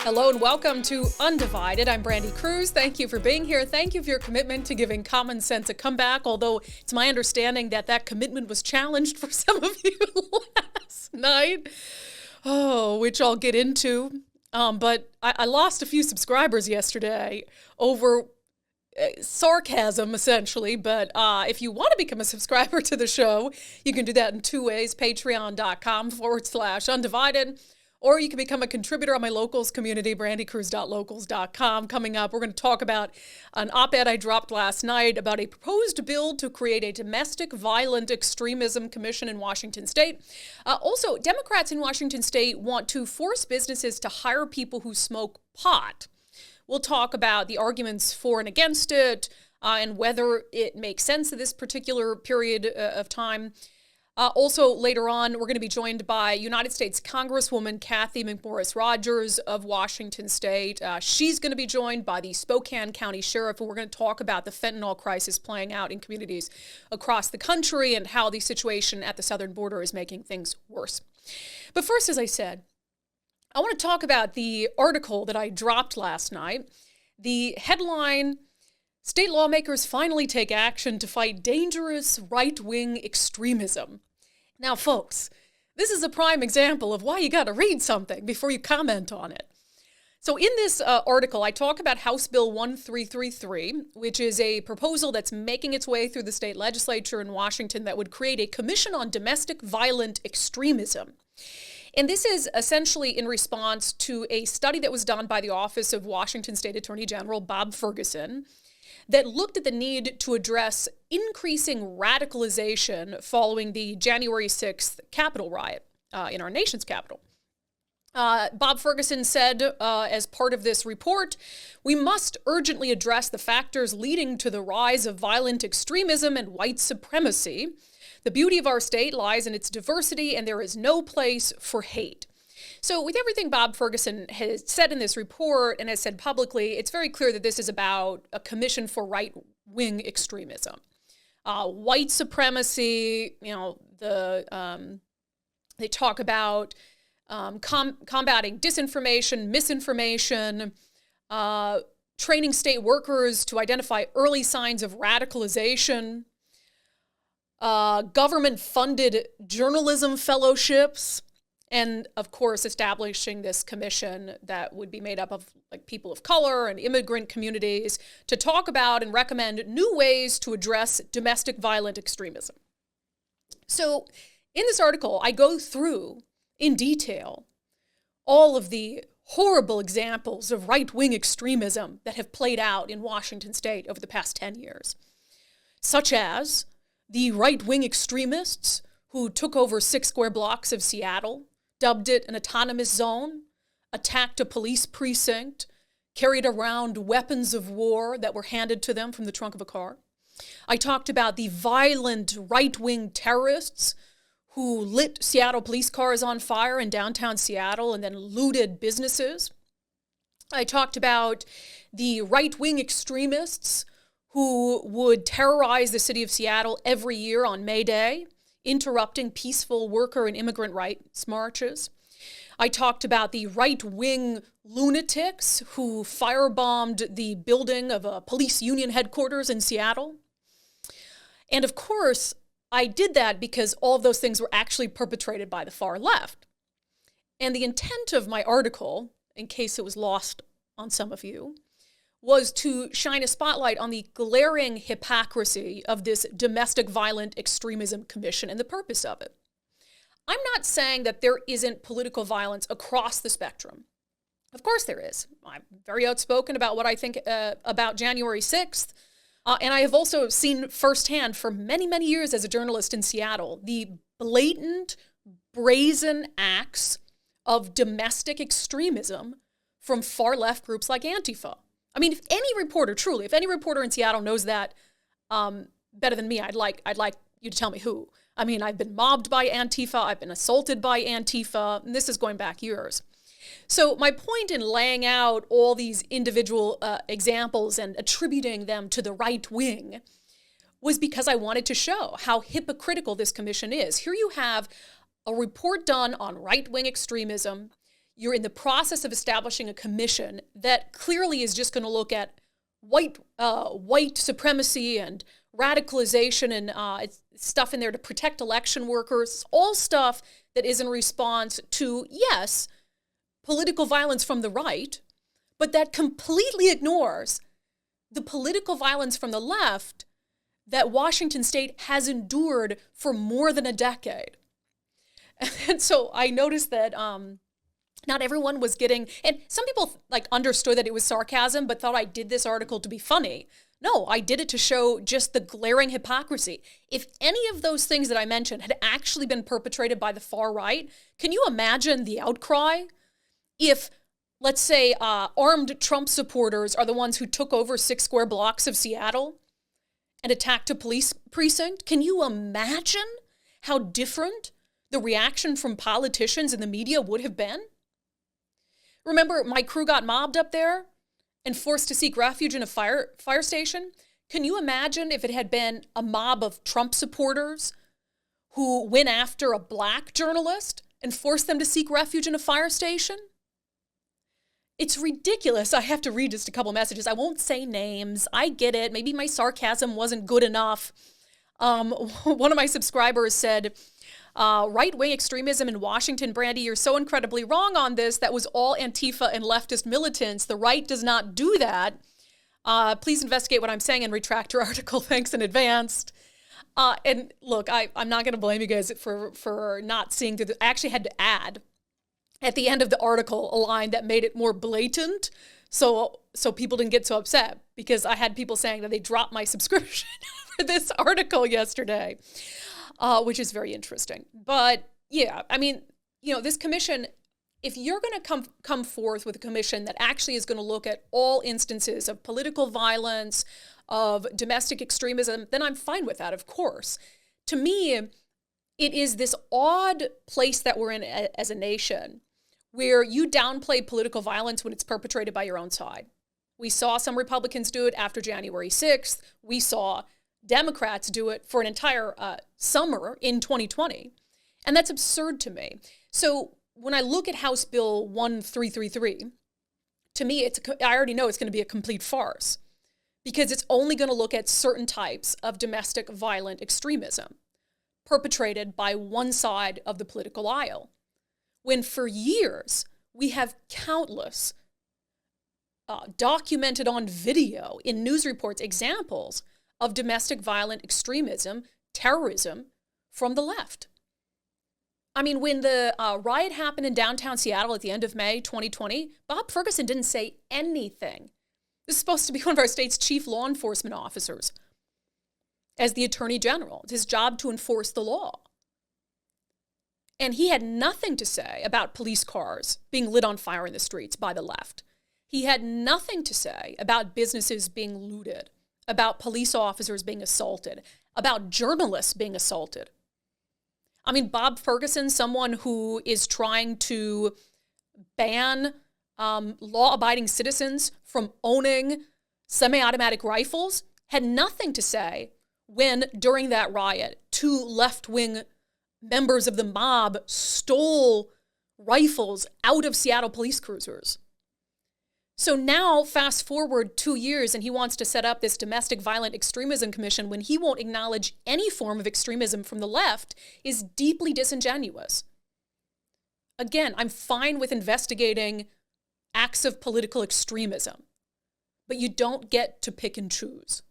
Hello and welcome to Undivided. I'm Brandi Kruse. Thank you for being here. Thank you for your commitment to giving common sense a comeback, although it's my understanding that that commitment was challenged for some of you last night, which I'll get into. But I lost a few subscribers yesterday over sarcasm, essentially. But if you want to become a subscriber to the show, you can do that in two ways, patreon.com/undivided. Or you can become a contributor on my locals community, brandycruz.locals.com. Coming up, we're going to talk about an op-ed I dropped last night about a proposed bill to create a domestic violent extremism commission in Washington state. Also, Democrats in Washington state want to force businesses to hire people who smoke pot. We'll talk about the arguments for and against it and whether it makes sense at this particular period of time. Also, later on, we're going to be joined by United States Congresswoman Cathy McMorris Rodgers of Washington State. She's going to be joined by the Spokane County Sheriff, and we're going to talk about the fentanyl crisis playing out in communities across the country and how the situation at the southern border is making things worse. But first, as I said, I want to talk about the article that I dropped last night. The headline: State lawmakers finally take action to fight dangerous right-wing extremism. Now, folks, this is a prime example of why you got to read something before you comment on it. So in this article, I talk about House Bill 1333, which is a proposal that's making its way through the state legislature in Washington that would create a commission on domestic violent extremism. And this is essentially in response to a study that was done by the Office of Washington State Attorney General Bob Ferguson that looked at the need to address increasing radicalization following the January 6th Capitol riot in our nation's capital. Bob Ferguson said, as part of this report, we must urgently address the factors leading to the rise of violent extremism and white supremacy. The beauty of our state lies in its diversity, and there is no place for hate. So with everything Bob Ferguson has said in this report and has said publicly, it's very clear that this is about a commission for right-wing extremism. White supremacy, they talk about combating disinformation, misinformation, training state workers to identify early signs of radicalization, government-funded journalism fellowships, and, of course, establishing this commission that would be made up of people of color and immigrant communities to talk about and recommend new ways to address domestic violent extremism. So in this article, I go through in detail all of the horrible examples of right-wing extremism that have played out in Washington state over the past 10 years, such as the right-wing extremists who took over 6 square blocks of Seattle, dubbed it an autonomous zone, attacked a police precinct, carried around weapons of war that were handed to them from the trunk of a car. I talked about the violent right-wing terrorists who lit Seattle police cars on fire in downtown Seattle and then looted businesses. I talked about the right-wing extremists who would terrorize the city of Seattle every year on May Day, interrupting peaceful worker and immigrant rights marches. I talked about the right-wing lunatics who firebombed the building of a police union headquarters in Seattle. And of course, I did that because all of those things were actually perpetrated by the far left. And the intent of my article, in case it was lost on some of you, was to shine a spotlight on the glaring hypocrisy of this domestic violent extremism commission and the purpose of it. I'm not saying that there isn't political violence across the spectrum. Of course there is. I'm very outspoken about what I think about January 6th. And I have also seen firsthand for many, many years as a journalist in Seattle, the blatant, brazen acts of domestic extremism from far left groups like Antifa. I mean, if any reporter in Seattle knows that better than me, I'd like you to tell me who. I mean, I've been mobbed by Antifa, I've been assaulted by Antifa, and this is going back years. So my point in laying out all these individual examples and attributing them to the right wing was because I wanted to show how hypocritical this commission is. Here you have a report done on right-wing extremism. you're in the process of establishing a commission that clearly is just going to look at white supremacy and radicalization and stuff in there to protect election workers, all stuff that is in response to, yes, political violence from the right, but that completely ignores the political violence from the left that Washington State has endured for more than a decade. And so I noticed that not everyone was getting, and some people like understood that it was sarcasm, but thought I did this article to be funny. No, I did it to show just the glaring hypocrisy. If any of those things that I mentioned had actually been perpetrated by the far right, can you imagine the outcry? If, let's say, armed Trump supporters are the ones who took over 6 square blocks of Seattle and attacked a police precinct, can you imagine how different the reaction from politicians and the media would have been? Remember, my crew got mobbed up there and forced to seek refuge in a fire station? Can you imagine if it had been a mob of Trump supporters who went after a black journalist and forced them to seek refuge in a fire station? It's ridiculous. I have to read just a couple messages. I won't say names. I get it. Maybe my sarcasm wasn't good enough. One of my subscribers said, right-wing extremism in Washington, Brandi, you're so incredibly wrong on this. That was all Antifa and leftist militants. The right does not do that. Please investigate what I'm saying and retract your article. Thanks in advance. And look, I'm not going to blame you guys for not seeing through I actually had to add at the end of the article a line that made it more blatant so people didn't get so upset, because I had people saying that they dropped my subscription for this article yesterday. Which is very interesting. But yeah, I mean, this commission, if you're going to come forth with a commission that actually is going to look at all instances of political violence, of domestic extremism, then I'm fine with that, of course. To me, it is this odd place that we're in as a nation where you downplay political violence when it's perpetrated by your own side. We saw some Republicans do it after January 6th. We saw Democrats do it for an entire summer in 2020. And that's absurd to me. So when I look at House Bill 1333, to me, I already know it's going to be a complete farce, because it's only going to look at certain types of domestic violent extremism perpetrated by one side of the political aisle. When for years, we have countless documented on video in news reports examples of domestic violent extremism, terrorism from the left. I mean, when the riot happened in downtown Seattle at the end of May 2020, Bob Ferguson didn't say anything. This is supposed to be one of our state's chief law enforcement officers as the Attorney General. It's his job to enforce the law. And he had nothing to say about police cars being lit on fire in the streets by the left. He had nothing to say about businesses being looted, about police officers being assaulted, about journalists being assaulted. I mean, Bob Ferguson, someone who is trying to ban law-abiding citizens from owning semi-automatic rifles, had nothing to say when, during that riot, 2 left-wing members of the mob stole rifles out of Seattle police cruisers. So now, fast forward 2 years, and he wants to set up this domestic violent extremism commission when he won't acknowledge any form of extremism from the left is deeply disingenuous. Again, I'm fine with investigating acts of political extremism, but you don't get to pick and choose.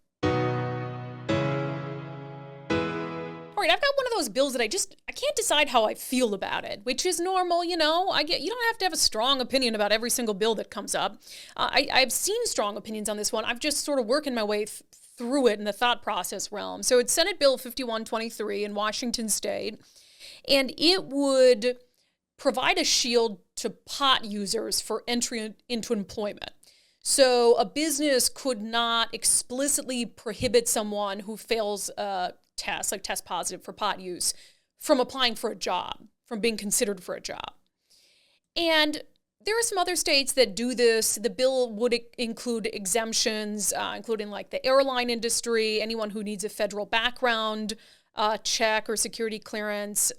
All right, I've got one of those bills that I can't decide how I feel about it, which is normal, you don't have to have a strong opinion about every single bill that comes up. I've seen strong opinions on this one. I've just sort of working my way through it in the thought process realm. So it's Senate Bill 5123 in Washington State, and it would provide a shield to pot users for entry into employment. So a business could not explicitly prohibit someone who fails test positive for pot use, from applying for a job, from being considered for a job. And there are some other states that do this. The bill would include exemptions, including like the airline industry, anyone who needs a federal background check or security clearance.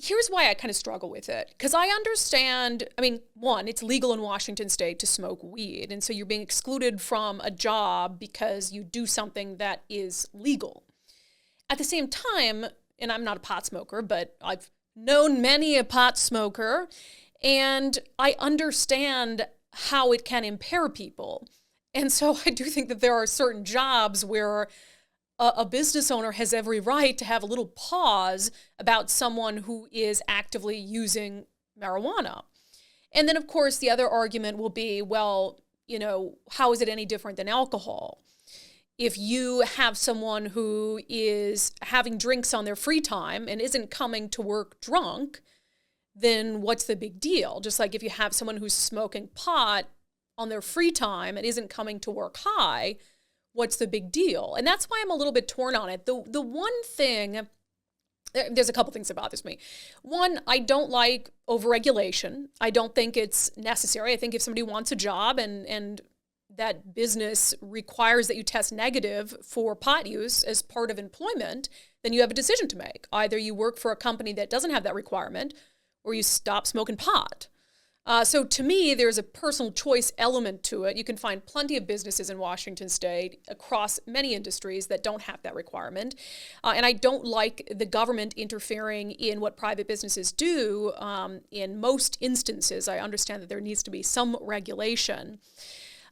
here's why I kind of struggle with it. Because I understand, I mean, one, it's legal in Washington state to smoke weed. And so you're being excluded from a job because you do something that is legal. At the same time, and I'm not a pot smoker, but I've known many a pot smoker, and I understand how it can impair people. And so I do think that there are certain jobs where a business owner has every right to have a little pause about someone who is actively using marijuana. And then, of course, the other argument will be, well, you know, how is it any different than alcohol? If you have someone who is having drinks on their free time and isn't coming to work drunk, then what's the big deal? Just like if you have someone who's smoking pot on their free time and isn't coming to work high, what's the big deal? And that's why I'm a little bit torn on it. The one thing, there's a couple things about this me. One, I don't like overregulation. I don't think it's necessary. I think if somebody wants a job and that business requires that you test negative for pot use as part of employment, then you have a decision to make. Either you work for a company that doesn't have that requirement, or you stop smoking pot. So to me, there's a personal choice element to it. You can find plenty of businesses in Washington state across many industries that don't have that requirement. And I don't like the government interfering in what private businesses do. In most instances, I understand that there needs to be some regulation.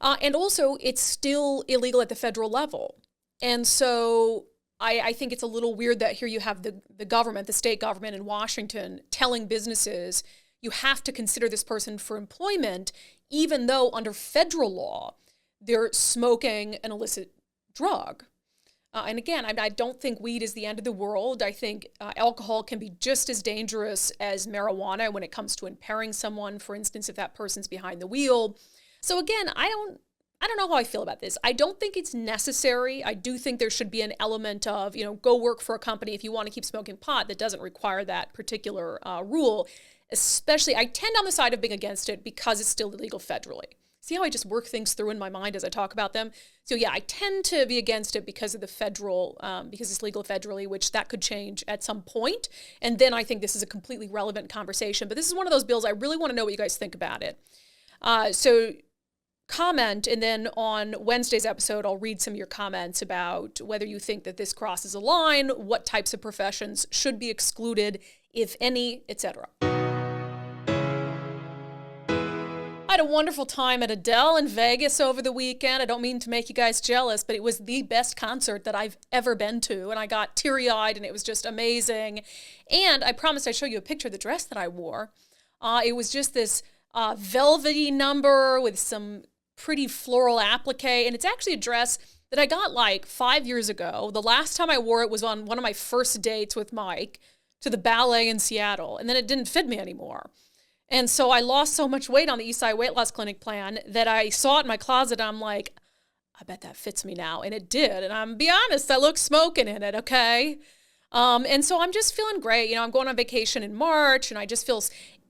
And also, it's still illegal at the federal level. And so I think it's a little weird that here you have the government, the state government in Washington, telling businesses, you have to consider this person for employment, even though under federal law, they're smoking an illicit drug. And again, I don't think weed is the end of the world. I think alcohol can be just as dangerous as marijuana when it comes to impairing someone, for instance, if that person's behind the wheel. So again, I don't know how I feel about this. I don't think it's necessary. I do think there should be an element of, you know, go work for a company if you want to keep smoking pot that doesn't require that particular rule. Especially, I tend on the side of being against it because it's still illegal federally. See how I just work things through in my mind as I talk about them? So yeah, I tend to be against it because of the federal, because it's legal federally, which that could change at some point. And then I think this is a completely relevant conversation. But this is one of those bills I really want to know what you guys think about it. So comment, and then on Wednesday's episode, I'll read some of your comments about whether you think that this crosses a line, what types of professions should be excluded, if any, etc. I had a wonderful time at Adele in Vegas over the weekend. I don't mean to make you guys jealous, but it was the best concert that I've ever been to, and I got teary-eyed, and it was just amazing. And I promised I'd show you a picture of the dress that I wore. It was just this velvety number with some pretty floral applique, and it's actually a dress that I got like 5 years ago. The last time I wore it was on one of my first dates with Mike to the ballet in Seattle, and then it didn't fit me anymore. And so I lost so much weight on the Eastside Weight Loss Clinic plan that I saw it in my closet, and I'm like, I bet that fits me now, and it did. And I'm be honest, I look smoking in it, okay? And so I'm just feeling great. You know, I'm going on vacation in March, and I just feel,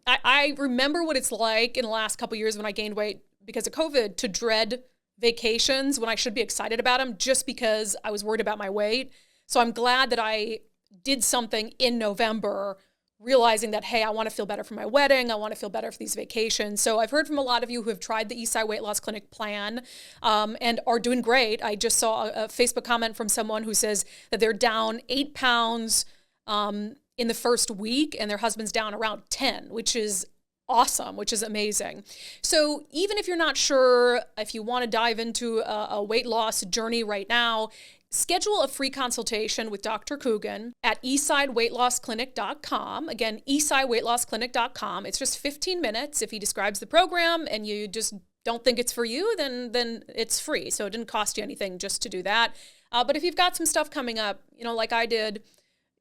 I remember what it's like in the last couple of years when I gained weight because of COVID to dread vacations when I should be excited about them just because I was worried about my weight. So I'm glad that I did something in November, realizing that, hey, I want to feel better for my wedding. I want to feel better for these vacations. So I've heard from a lot of you who have tried the Eastside Weight Loss Clinic plan and are doing great. I just saw a Facebook comment from someone who says that they're down 8 pounds in the first week, and their husband's down around 10, which is awesome, which is amazing. So even if you're not sure if you want to dive into a weight loss journey right now, schedule a free consultation with Dr. Coogan at eastsideweightlossclinic.com. Again, eastsideweightlossclinic.com. It's just 15 minutes. If he describes the program and you just don't think it's for you, then it's free. So it didn't cost you anything just to do that. But if you've got some stuff coming up, you know, like I did,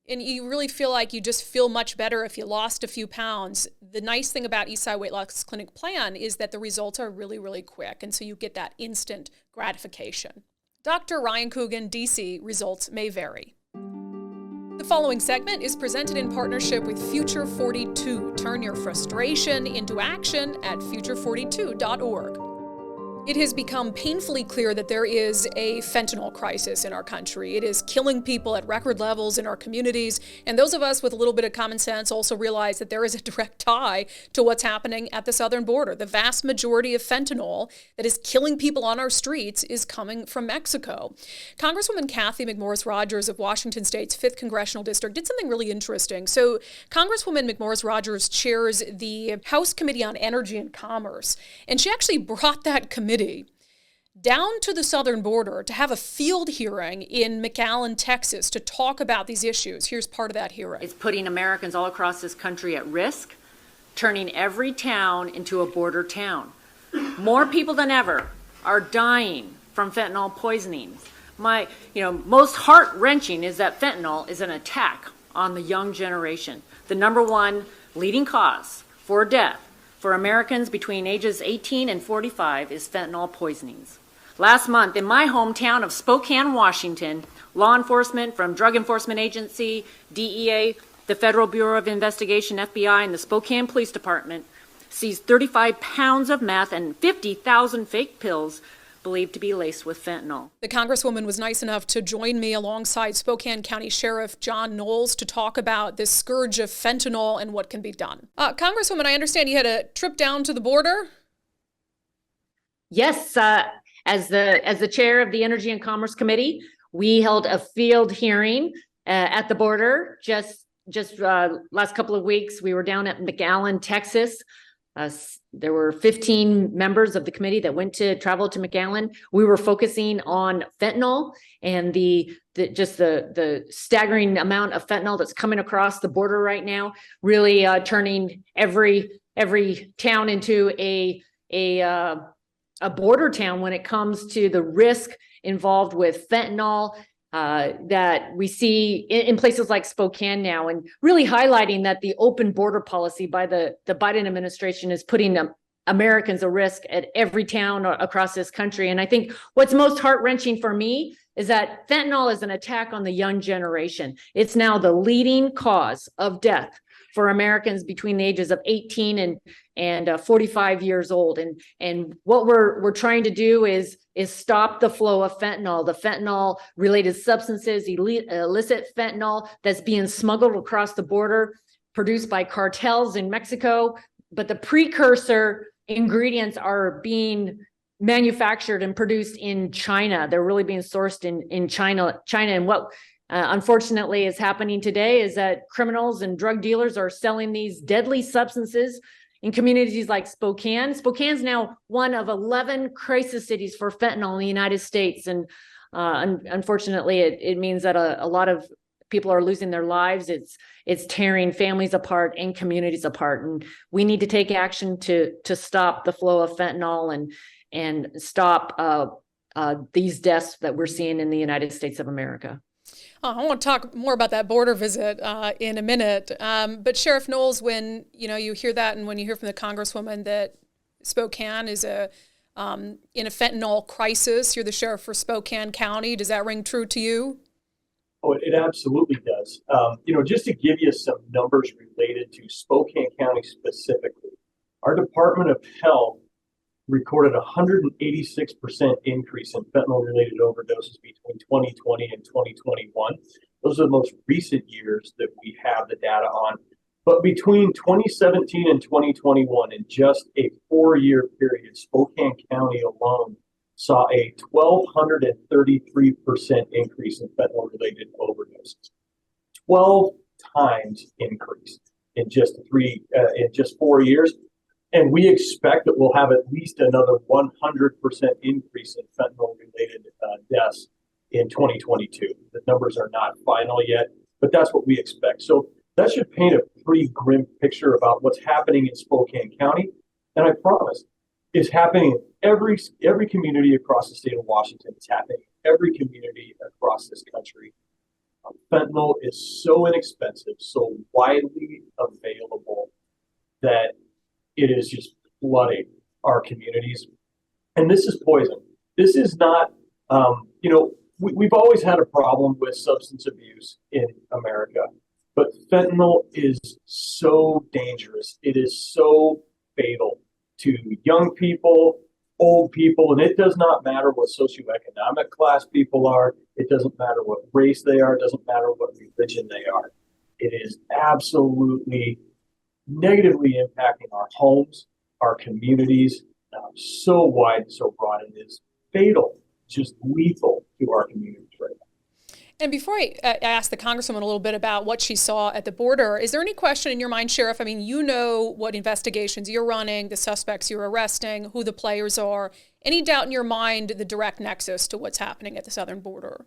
and you really feel like you just feel much better if you lost a few pounds, the nice thing about Eastside Weight Loss Clinic plan is that the results are really, really quick. And so you get that instant gratification. Dr. Ryan Coogan, DC, results may vary. The following segment is presented in partnership with Future 42. Turn your frustration into action at future42.org. It has become painfully clear that there is a fentanyl crisis in our country. It is killing people at record levels in our communities. And those of us with a little bit of common sense also realize that there is a direct tie to what's happening at the southern border. The vast majority of fentanyl that is killing people on our streets is coming from Mexico. Congresswoman Cathy McMorris Rodgers of Washington State's 5th Congressional District did something really interesting. So Congresswoman McMorris Rodgers chairs the House Committee on Energy and Commerce, and she actually brought that committee down to the southern border to have a field hearing in McAllen, Texas, to talk about these issues. Here's part of that hearing. It's putting Americans all across this country at risk, turning every town into a border town. More people than ever are dying from fentanyl poisonings. Most heart-wrenching is that fentanyl is an attack on the young generation. The number one leading cause for death for Americans between ages 18 and 45 is fentanyl poisonings. Last month, in my hometown of Spokane, Washington, law enforcement from Drug Enforcement Agency, DEA, the Federal Bureau of Investigation, FBI, and the Spokane Police Department seized 35 pounds of meth and 50,000 fake pills believed to be laced with fentanyl. The Congresswoman was nice enough to join me alongside Spokane County Sheriff John Knowles to talk about this scourge of fentanyl and what can be done. Congresswoman, I understand you had a trip down to the border? Yes, as the chair of the Energy and Commerce Committee, we held a field hearing at the border just last couple of weeks. We were down at McAllen, Texas. There were 15 members of the committee that traveled to McAllen. We were focusing on fentanyl and the staggering amount of fentanyl that's coming across the border right now, really turning every town into a border town when it comes to the risk involved with fentanyl that we see in places like Spokane now, and really highlighting that the open border policy by the Biden administration is putting Americans at risk at every town across this country. And I think what's most heart-wrenching for me is that fentanyl is an attack on the young generation. It's now the leading cause of death for Americans between the ages of 18 and 45 years old. And what we're trying to do is stop the flow of fentanyl, the fentanyl related substances, illicit fentanyl that's being smuggled across the border, produced by cartels in Mexico. But the precursor ingredients are being manufactured and produced in China. They're really being sourced in China. And what unfortunately is happening today is that criminals and drug dealers are selling these deadly substances in communities like Spokane. Spokane's now one of 11 crisis cities for fentanyl in the United States. And unfortunately, it means that a lot of people are losing their lives. It's tearing families apart and communities apart. And we need to take action to stop the flow of fentanyl and stop these deaths that we're seeing in the United States of America. I want to talk more about that border visit in a minute. But Sheriff Knowles, when you hear that, and when you hear from the Congresswoman that Spokane is in a fentanyl crisis, you're the sheriff for Spokane County. Does that ring true to you? Oh, it absolutely does. Just to give you some numbers related to Spokane County specifically, our Department of Health recorded a 186% increase in fentanyl-related overdoses between 2020 and 2021. Those are the most recent years that we have the data on. But between 2017 and 2021, in just a 4-year period, Spokane County alone saw a 1,233% increase in fentanyl-related overdoses. 12 times increase in just 4 years. And we expect that we'll have at least another 100% increase in fentanyl-related deaths in 2022. The numbers are not final yet, but that's what we expect. So that should paint a pretty grim picture about what's happening in Spokane County. And I promise, it's happening in every community across the state of Washington. It's happening in every community across this country. Fentanyl is so inexpensive, so widely available that it is just flooding our communities. And this is poison. This is not, we've always had a problem with substance abuse in America, but fentanyl is so dangerous. It is so fatal to young people, old people, and it does not matter what socioeconomic class people are. It doesn't matter what race they are. It doesn't matter what religion they are. It is absolutely negatively impacting our homes, our communities, so wide and so broad. It is fatal, just lethal to our communities right now. And before I ask the Congresswoman a little bit about what she saw at the border, is there any question in your mind, Sheriff? I mean, you know what investigations you're running, the suspects you're arresting, who the players are. Any doubt in your mind the direct nexus to what's happening at the southern border?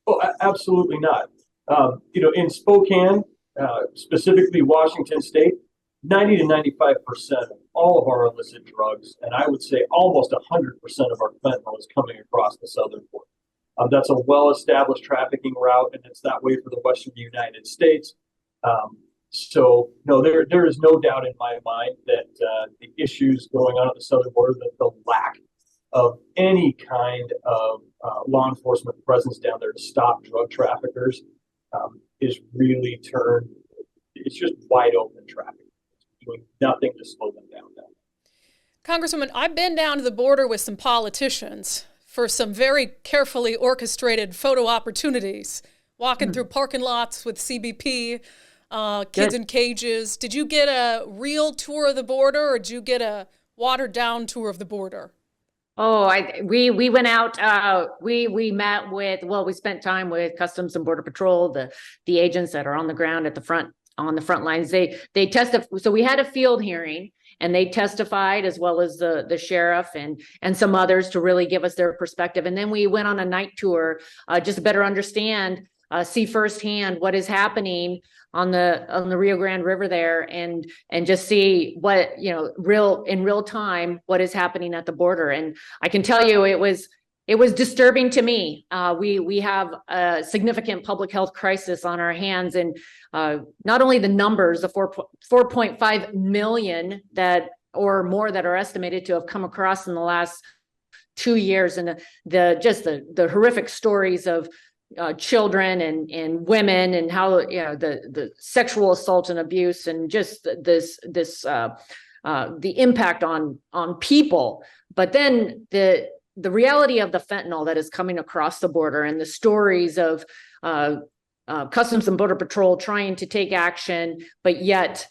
Oh, absolutely not. In Spokane, specifically Washington State, 90 to 95% of all of our illicit drugs, and I would say almost 100% of our fentanyl is coming across the southern border. That's a well-established trafficking route, and it's that way for the Western United States. So, no, there is no doubt in my mind that the issues going on at the southern border, that the lack of any kind of law enforcement presence down there to stop drug traffickers is really turned. It's just wide open traffic. It's doing nothing to slow them down. Congresswoman, I've been down to the border with some politicians for some very carefully orchestrated photo opportunities, walking through parking lots with CBP, kids in cages. Did you get a real tour of the border, or did you get a watered down tour of the border? Oh, we went out, we met with, we spent time with Customs and Border Patrol, the agents that are on the ground at the front, on the front lines. They testified. So we had a field hearing, and they testified, as well as the sheriff and some others, to really give us their perspective. And then we went on a night tour, just to better understand, see firsthand what is happening on the Rio Grande River there, and just see what, in real time, what is happening at the border. And I can tell you, it was disturbing to me. We have a significant public health crisis on our hands, and not only the numbers, the 4.5 million that or more that are estimated to have come across in the last 2 years, and the horrific stories of children and women, and how the sexual assault and abuse, and just this the impact on people. But then the reality of the fentanyl that is coming across the border, and the stories of Customs and Border Patrol trying to take action, but yet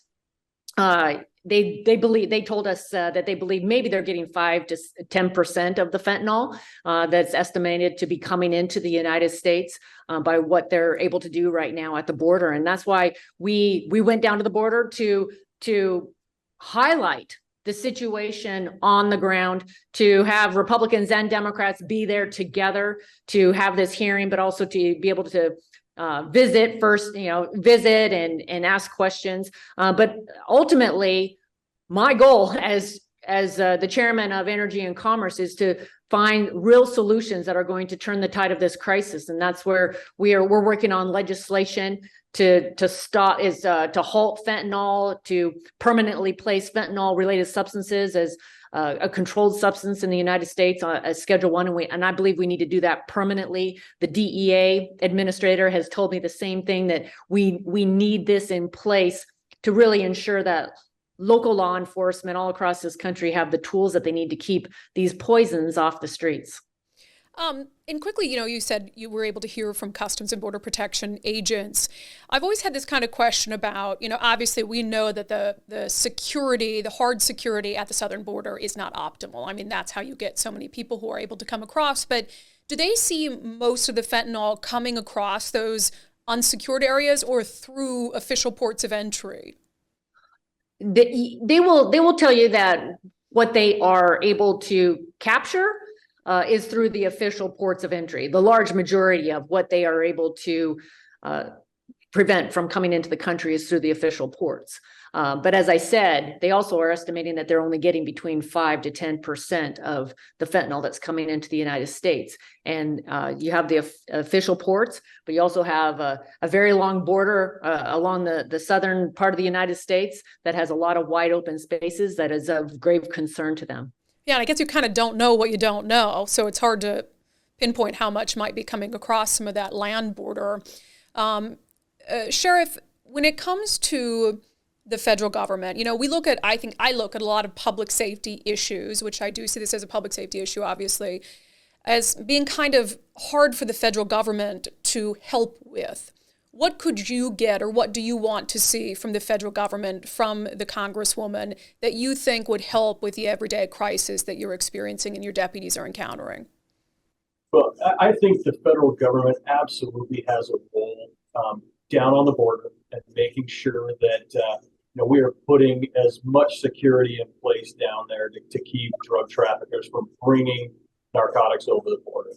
they told us that they believe maybe they're getting 5 to 10% of the fentanyl that's estimated to be coming into the United States by what they're able to do right now at the border. And that's why we went down to the border to highlight the situation on the ground, to have Republicans and Democrats be there together to have this hearing, but also to be able to visit and ask questions. But ultimately, my goal as the chairman of Energy and Commerce is to find real solutions that are going to turn the tide of this crisis. And that's where we're working on legislation to halt fentanyl, to permanently place fentanyl related substances as a controlled substance in the United States as Schedule 1. And I believe we need to do that permanently. The DEA administrator has told me the same thing, that we need this in place to really ensure that local law enforcement all across this country have the tools that they need to keep these poisons off the streets. And quickly, you said you were able to hear from Customs and Border Protection agents. I've always had this kind of question about, obviously we know that the security, the hard security at the southern border is not optimal. I mean, that's how you get so many people who are able to come across. But do they see most of the fentanyl coming across those unsecured areas, or through official ports of entry? They will tell you that what they are able to capture is through the official ports of entry. The large majority of what they are able to prevent from coming into the country is through the official ports. But as I said, they also are estimating that they're only getting between 5 to 10% of the fentanyl that's coming into the United States. And you have the official ports, but you also have a very long border along the southern part of the United States that has a lot of wide open spaces that is of grave concern to them. Yeah, and I guess you kind of don't know what you don't know, so it's hard to pinpoint how much might be coming across some of that land border. Sheriff, when it comes to the federal government. You know, I look at a lot of public safety issues, which I do see this as a public safety issue, obviously, as being kind of hard for the federal government to help with. What could you get, or what do you want to see from the federal government, from the Congresswoman, that you think would help with the everyday crisis that you're experiencing and your deputies are encountering? Well, I think the federal government absolutely has a role down on the border and making sure that we are putting as much security in place down there to keep drug traffickers from bringing narcotics over the border.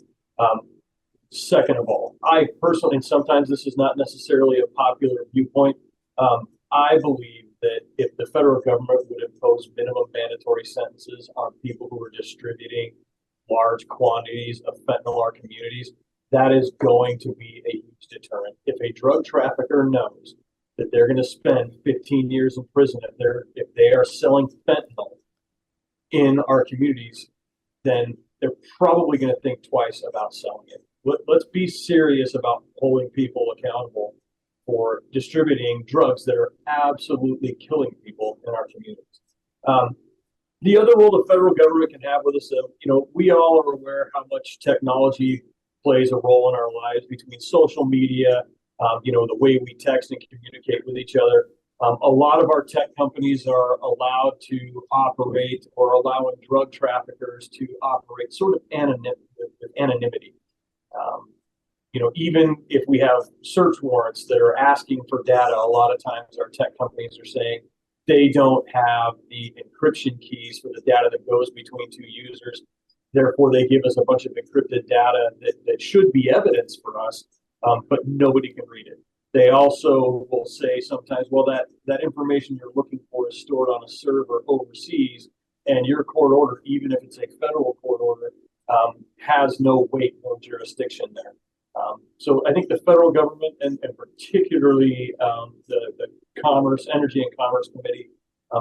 Second of all, I personally, and sometimes this is not necessarily a popular viewpoint, I believe that if the federal government would impose minimum mandatory sentences on people who are distributing large quantities of fentanyl in our communities, that is going to be a huge deterrent. If a drug trafficker knows that they're going to spend 15 years in prison if they are selling fentanyl in our communities, then they're probably going to think twice about selling it. Let's be serious about holding people accountable for distributing drugs that are absolutely killing people in our communities. The other role the federal government can have with us, we all are aware how much technology plays a role in our lives, between social media, the way we text and communicate with each other. A lot of our tech companies are allowed to operate, or allowing drug traffickers to operate sort of anonymity. Even if we have search warrants that are asking for data, a lot of times our tech companies are saying they don't have the encryption keys for the data that goes between two users. Therefore, they give us a bunch of encrypted data that should be evidence for us, but nobody can read it. They also will say sometimes, well, that information you're looking for is stored on a server overseas, and your court order, even if it's a federal court order, has no weight, no jurisdiction there. So I think the federal government, and particularly the Energy and Commerce Committee,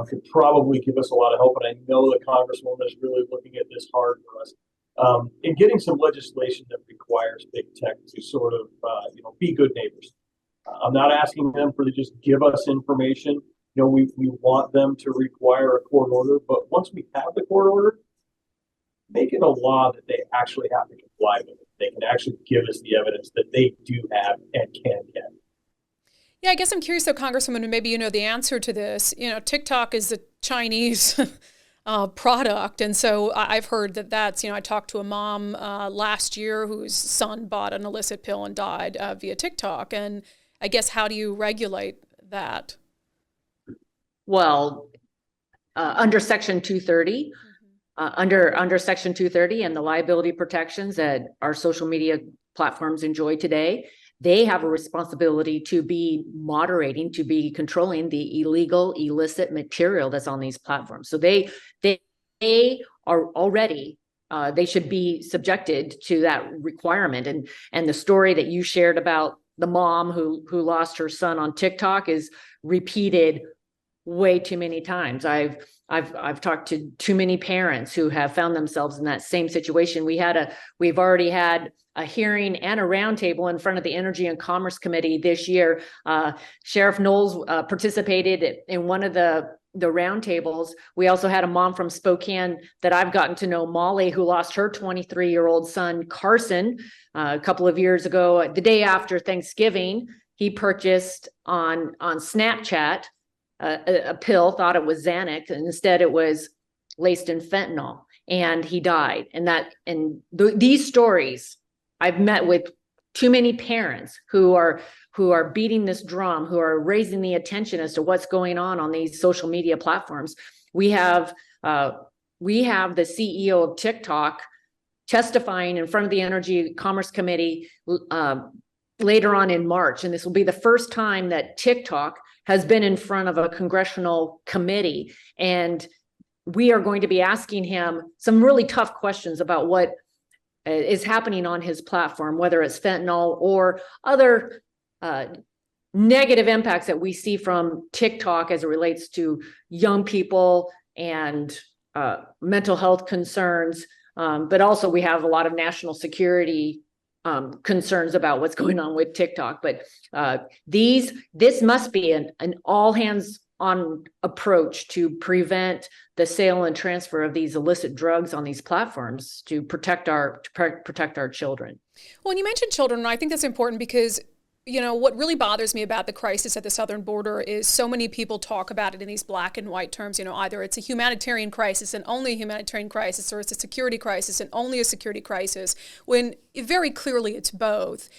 could probably give us a lot of help. And I know the Congresswoman is really looking at this hard for us in getting some legislation that requires big tech to sort of be good neighbors. I'm not asking them to just give us information. We want them to require a court order, but once we have the court order, make it a law that they actually have to comply with it. They can actually give us the evidence that they do have and can get. Yeah, I guess I'm curious though, Congresswoman, and maybe you know the answer to this. TikTok is a Chinese product. And so I've heard that's, I talked to a mom last year whose son bought an illicit pill and died via TikTok. And I guess, how do you regulate that? Well, under Section 230, under Section 230 and the liability protections that our social media platforms enjoy today, they have a responsibility to be moderating, to be controlling the illegal, illicit material that's on these platforms. So they are already, they should be subjected to that requirement. And the story that you shared about the mom who lost her son on TikTok is repeated way too many times. I've talked to too many parents who have found themselves in that same situation. We've already had a hearing and a roundtable in front of the Energy and Commerce Committee this year. Sheriff Knowles participated in one of the roundtables. We also had a mom from Spokane that I've gotten to know, Molly, who lost her 23-year-old son, Carson, a couple of years ago. The day after Thanksgiving, he purchased on Snapchat a pill, thought it was Xanax, and instead it was laced in fentanyl, and he died. And these stories, I've met with too many parents who are beating this drum, who are raising the attention as to what's going on these social media platforms. We have the CEO of TikTok testifying in front of the Energy Commerce Committee later on in March, and this will be the first time that TikTok has been in front of a congressional committee. And we are going to be asking him some really tough questions about what is happening on his platform, whether it's fentanyl or other negative impacts that we see from TikTok as it relates to young people and mental health concerns. But also we have a lot of national security concerns about what's going on with TikTok. But this must be an all hands on approach to prevent the sale and transfer of these illicit drugs on these platforms to protect our children. Well, and you mentioned children, and I think that's important because, you know, what really bothers me about the crisis at the southern border is so many people talk about it in these black and white terms. You know, either it's a humanitarian crisis and only a humanitarian crisis, or it's a security crisis and only a security crisis, when very clearly it's both.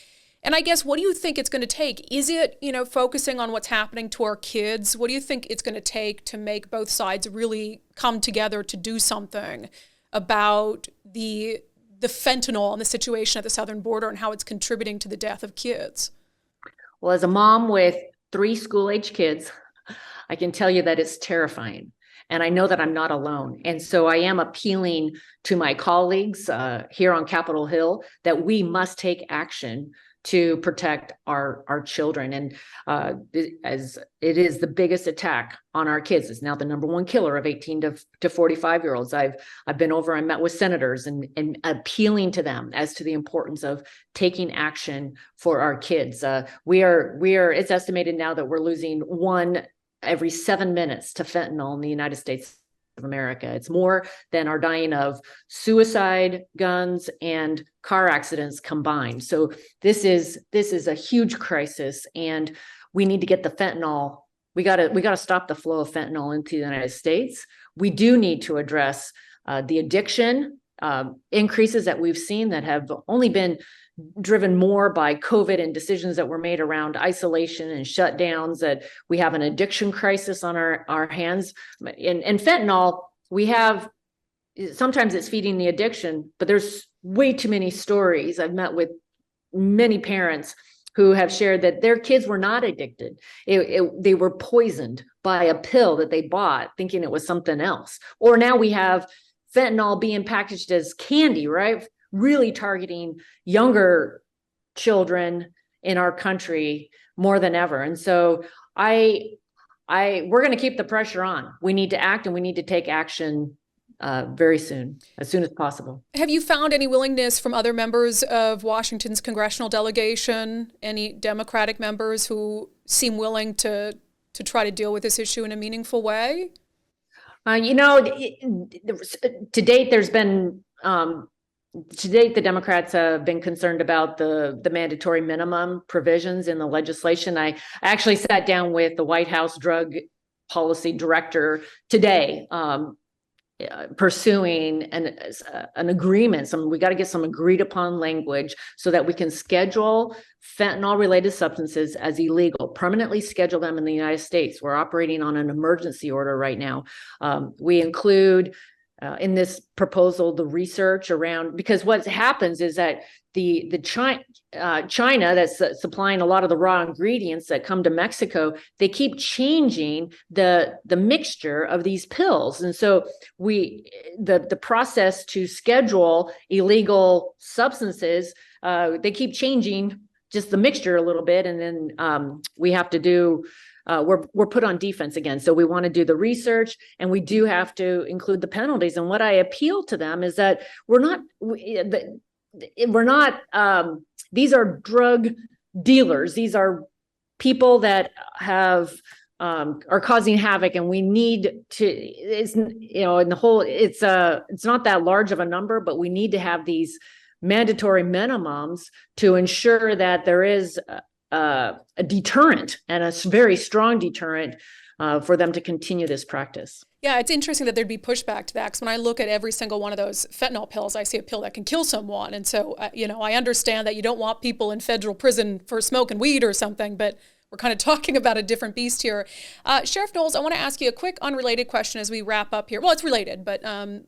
And I guess, what do you think it's going to take? Is it, you know, focusing on what's happening to our kids? What do you think it's going to take to make both sides really come together to do something about the fentanyl and the situation at the southern border and how it's contributing to the death of kids? Well, as a mom with 3 school-age kids, I can tell you that it's terrifying. And I know that I'm not alone. And so I am appealing to my colleagues here on Capitol Hill that we must take action to protect our children. And as it is the biggest attack on our kids, it's now the number 1 killer of 18 to 45-year-olds. I've been over and met with senators and appealing to them as to the importance of taking action for our kids. We are it's estimated now that we're losing 1 every 7 minutes to fentanyl in the United States of America. It's more than are dying of suicide, guns, and car accidents combined. So this is a huge crisis, and we need to get the fentanyl. We got to stop the flow of fentanyl into the United States. We do need to address the addiction increases that we've seen that have only been driven more by COVID and decisions that were made around isolation and shutdowns, that we have an addiction crisis on our hands. And fentanyl, sometimes it's feeding the addiction, but there's way too many stories. I've met with many parents who have shared that their kids were not addicted. They were poisoned by a pill that they bought thinking it was something else. Or now we have fentanyl being packaged as candy, right? Really targeting younger children in our country more than ever. And so we're going to keep the pressure on. We need to act, and we need to take action very soon, as soon as possible. Have you found any willingness from other members of Washington's congressional delegation, any Democratic members who seem willing to try to deal with this issue in a meaningful way? To date, the Democrats have been concerned about the mandatory minimum provisions in the legislation. I actually sat down with the White House drug policy director today, pursuing an agreement. We got to get some agreed upon language so that we can schedule fentanyl related substances as illegal, permanently schedule them in the United States. We're operating on an emergency order right now. We include in this proposal the research around, because what happens is that the China that's supplying a lot of the raw ingredients that come to Mexico, they keep changing the mixture of these pills. And so the process to schedule illegal substances, they keep changing just the mixture a little bit. And then we have to do we're put on defense again. So we want to do the research, and we do have to include the penalties. And what I appeal to them is that these are drug dealers. These are people that are causing havoc, and we need to, it's not that large of a number, but we need to have these mandatory minimums to ensure that there is a deterrent, and a very strong deterrent for them to continue this practice. Yeah, it's interesting that there'd be pushback to that, because when I look at every single one of those fentanyl pills, I see a pill that can kill someone. And so, I understand that you don't want people in federal prison for smoking weed or something, but we're kind of talking about a different beast here. Sheriff Knowles, I want to ask you a quick unrelated question as we wrap up here. Well, it's related, but a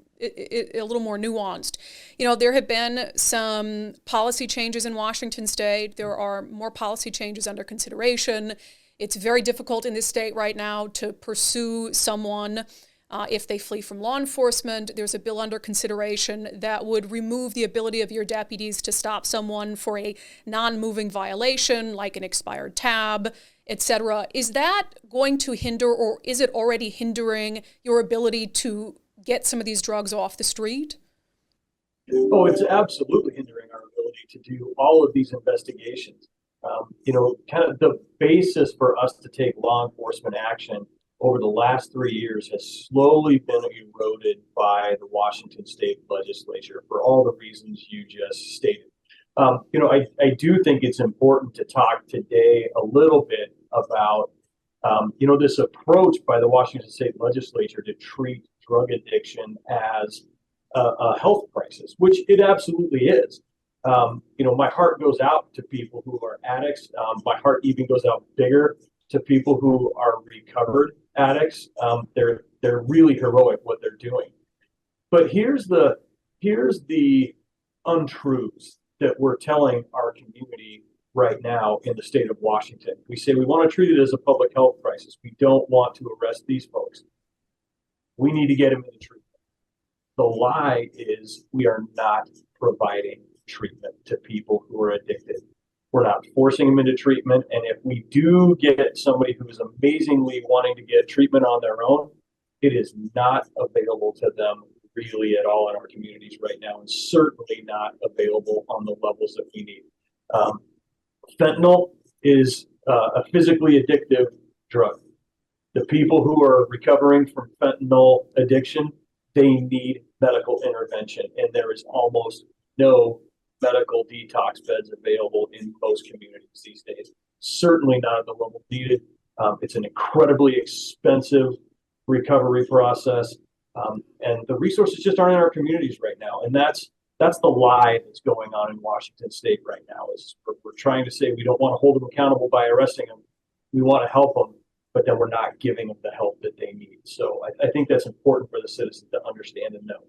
little more nuanced. There have been some policy changes in Washington state. There are more policy changes under consideration. It's very difficult in this state right now to pursue someone if they flee from law enforcement. There's a bill under consideration that would remove the ability of your deputies to stop someone for a non-moving violation, like an expired tab, etc. Is that going to hinder, or is it already hindering your ability to get some of these drugs off the street? Oh, it's absolutely hindering our ability to do all of these investigations. Kind of the basis for us to take law enforcement action over the last 3 years has slowly been eroded by the Washington State legislature for all the reasons you just stated. I do think it's important to talk today a little bit about, this approach by the Washington State legislature to treat drug addiction as a health crisis, which it absolutely is. My heart goes out to people who are addicts. My heart even goes out bigger to people who are recovered addicts. They're really heroic what they're doing. But here's the untruths that we're telling our community right now in the state of Washington. We say we want to treat it as a public health crisis. We don't want to arrest these folks. We need to get them into treatment. The lie is we are not providing treatment to people who are addicted. We're not forcing them into treatment. And if we do get somebody who is amazingly wanting to get treatment on their own, it is not available to them really at all in our communities right now, and certainly not available on the levels that we need. Fentanyl is a physically addictive drug. The people who are recovering from fentanyl addiction, they need medical intervention, and there is almost no medical detox beds available in most communities these days. Certainly not at the level needed. It's an incredibly expensive recovery process, and the resources just aren't in our communities right now. And that's the lie that's going on in Washington State right now. Is we're trying to say we don't want to hold them accountable by arresting them. We want to help them, but then we're not giving them the help that they need. So I think that's important for the citizens to understand and know.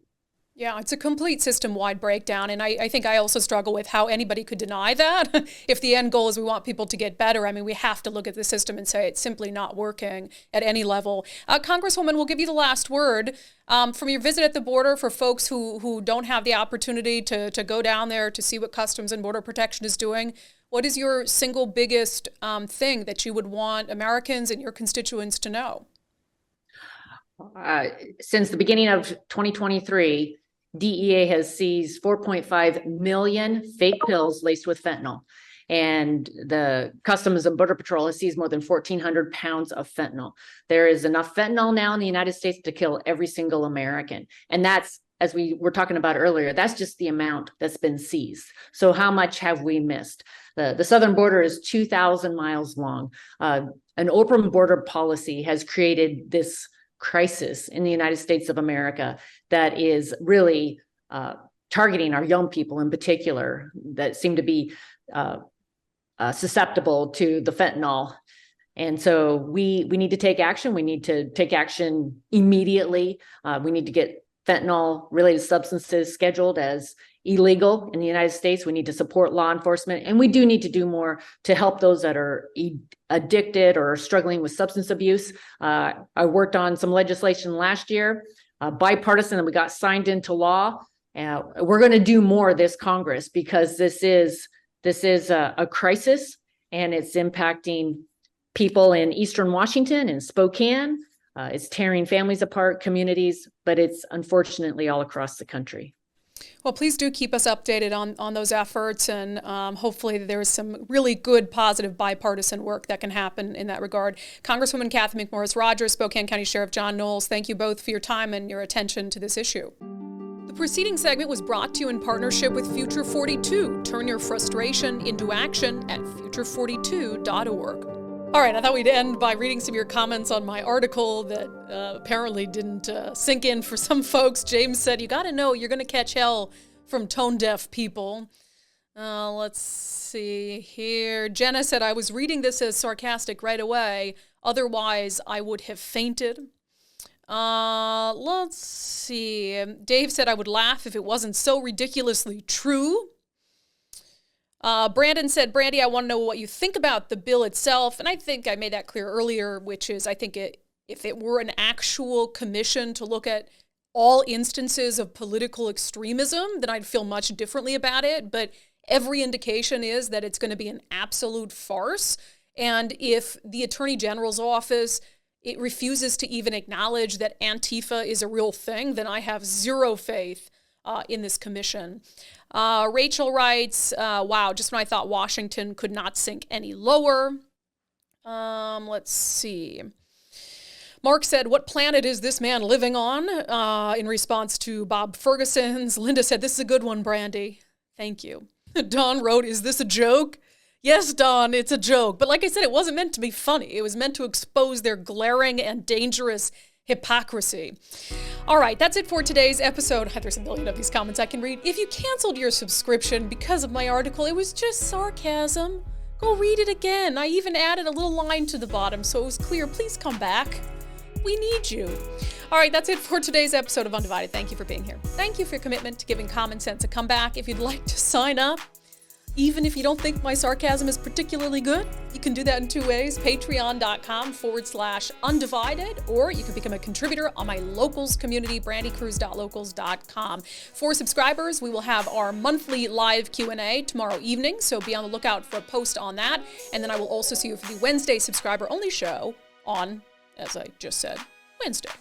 Yeah, it's a complete system-wide breakdown, and I think I also struggle with how anybody could deny that. If the end goal is we want people to get better, I mean, we have to look at the system and say it's simply not working at any level. Congresswoman, we'll give you the last word. From your visit at the border, for folks who don't have the opportunity to go down there to see what Customs and Border Protection is doing, what is your single biggest thing that you would want Americans and your constituents to know? Since the beginning of 2023, DEA has seized 4.5 million fake pills laced with fentanyl. And the Customs and Border Patrol has seized more than 1,400 pounds of fentanyl. There is enough fentanyl now in the United States to kill every single American. And that's, as we were talking about earlier, that's just the amount that's been seized. So how much have we missed? The southern border is 2,000 miles long. An open border policy has created this crisis in the United States of America that is really targeting our young people in particular that seem to be susceptible to the fentanyl. And so we need to take action. We need to take action immediately. We need to get fentanyl related substances scheduled as illegal in the United States. We need to support law enforcement, and we do need to do more to help those that are addicted or struggling with substance abuse. I worked on some legislation last year, bipartisan, and we got signed into law. We're going to do more this Congress because this is a crisis, and it's impacting people in Eastern Washington and Spokane. It's tearing families apart, communities, but it's unfortunately all across the country. Well, please do keep us updated on those efforts, and hopefully there's some really good, positive, bipartisan work that can happen in that regard. Congresswoman Kathy McMorris-Rodgers, Spokane County Sheriff John Knowles, thank you both for your time and your attention to this issue. The preceding segment was brought to you in partnership with Future 42. Turn your frustration into action at future42.org. All right, I thought we'd end by reading some of your comments on my article that apparently didn't sink in for some folks. James said, you got to know you're going to catch hell from tone-deaf people. Let's see here. Jenna said, I was reading this as sarcastic right away. Otherwise, I would have fainted. Let's see. Dave said, I would laugh if it wasn't so ridiculously true. Brandon said, Brandi, I want to know what you think about the bill itself. And I think I made that clear earlier, which is I think if it were an actual commission to look at all instances of political extremism, then I'd feel much differently about it. But every indication is that it's going to be an absolute farce. And if the Attorney General's office, it refuses to even acknowledge that Antifa is a real thing, then I have zero faith in this commission. Rachel writes, wow, just when I thought Washington could not sink any lower. Let's see. Mark said, what planet is this man living on? In response to Bob Ferguson's. Linda said, this is a good one, Brandi. Thank you. Don wrote, is this a joke? Yes, Don, it's a joke. But like I said, it wasn't meant to be funny. It was meant to expose their glaring and dangerous hypocrisy. All right, that's it for today's episode. There's a million of these comments I can read. If you canceled your subscription because of my article, it was just sarcasm. Go read it again. I even added a little line to the bottom so it was clear. Please come back. We need you. All right, that's it for today's episode of Undivided. Thank you for being here. Thank you for your commitment to giving common sense a comeback. If you'd like to sign up, even if you don't think my sarcasm is particularly good, you can do that in two ways. Patreon.com/undivided, or you can become a contributor on my locals community, brandikruse.locals.com. For subscribers, we will have our monthly live Q&A tomorrow evening, so be on the lookout for a post on that. And then I will also see you for the Wednesday subscriber-only show on, as I just said, Wednesday.